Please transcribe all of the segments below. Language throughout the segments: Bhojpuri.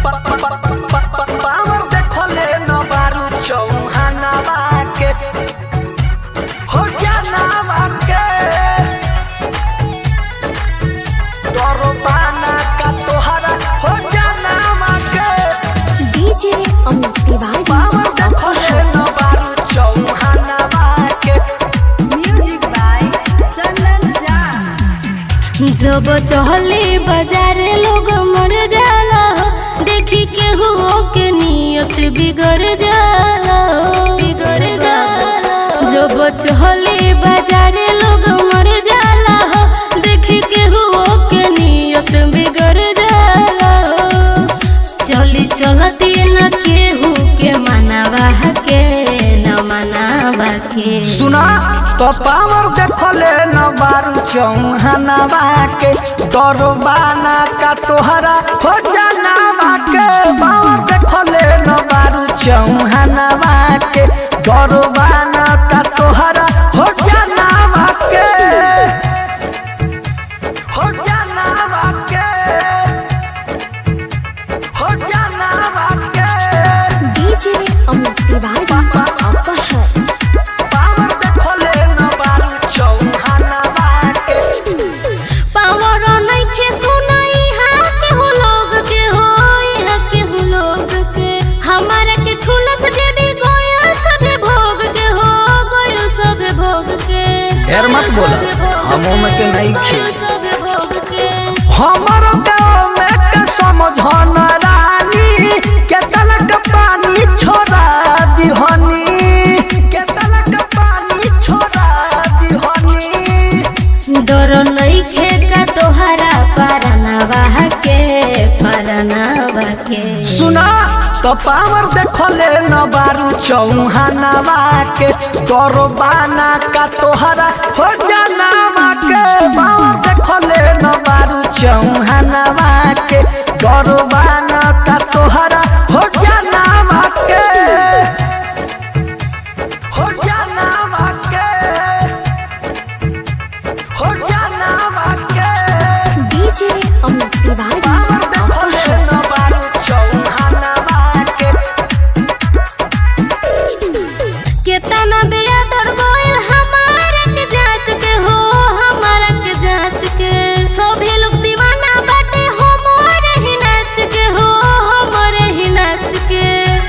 पावर देखले न बारू चौहानवा के हो जानवा के दरबाना का तोहरा हो जानवा के डीजे अमित तिवारी पावर देखले न बारू चौहानवा के म्यूजिक बाय चंदन झा। जब चहली बाजार लोग मर जाला देखी के हो के नियत बिगड़ जाला जब चहली बाजार लोग मर जाला देखी के हो के नियत बिगड़ जाला चली चलती न केहू के मनावा के न मनावा के सुना तो पावर देखले न बारू चौहानवा के दरबाना का तोहरा हो जानवा के पावर देखले न बारू चौहानवा के दरबाना का तोहरा हो जानवा के हो जानवा के हो जानवा के डीजे अमित तिवारी अपहर पावर देखले न बारू चौहानवा के पावर नइखे सुनाई यहाँ के हो लोग के हो यहाँ के हो लोग के हमारा के छुलस देवी गोयल सभे भोग के हो गोयल सभे भोग के ढेर मत बोला, हमों में के नहीं खे। सभे भोग के हमर गाँव में के समझन रानी के तलक पानी छोड़ा दिहनी के तलक पानी छोड़ा दिहनी डर नइखे का तोहरा परनावा के सुना तो पावर देखले न बारू चौहानवा के दरबाना का तोहरा हो जानवा के पावर देखले न बारू चौहानवा के दरबाना का तोहरा हो जानवा के हो जानवा के हो जानवा के डीजे अमित तिवारी पावर देखले अपहर न बारू चौहानवा के केतना बेअदर गोयल हमारा के जांच के हो हमारा के जांच के सभी लोग दीवाना बाटे हमारे ही नाच के हो हमारे ही नाच के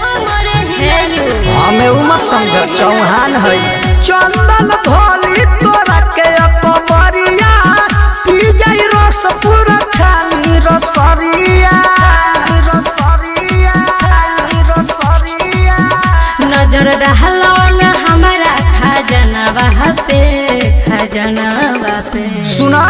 हमारे ही नाच के हमें उमत समझ चौहान है चंदन धोली तोरा के अपमरिया पी जाई रस पूरा छानी रसरिया नजर रहलो न हमारा खजनवा पे सुना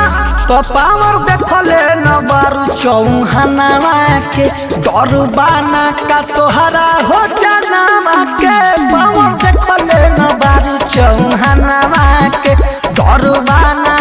तो पावर देखले न बारू चौहानवा के दरबाना का तोहरा हो जानवा के पावर देखले न बारू चौहानवा के दरबाना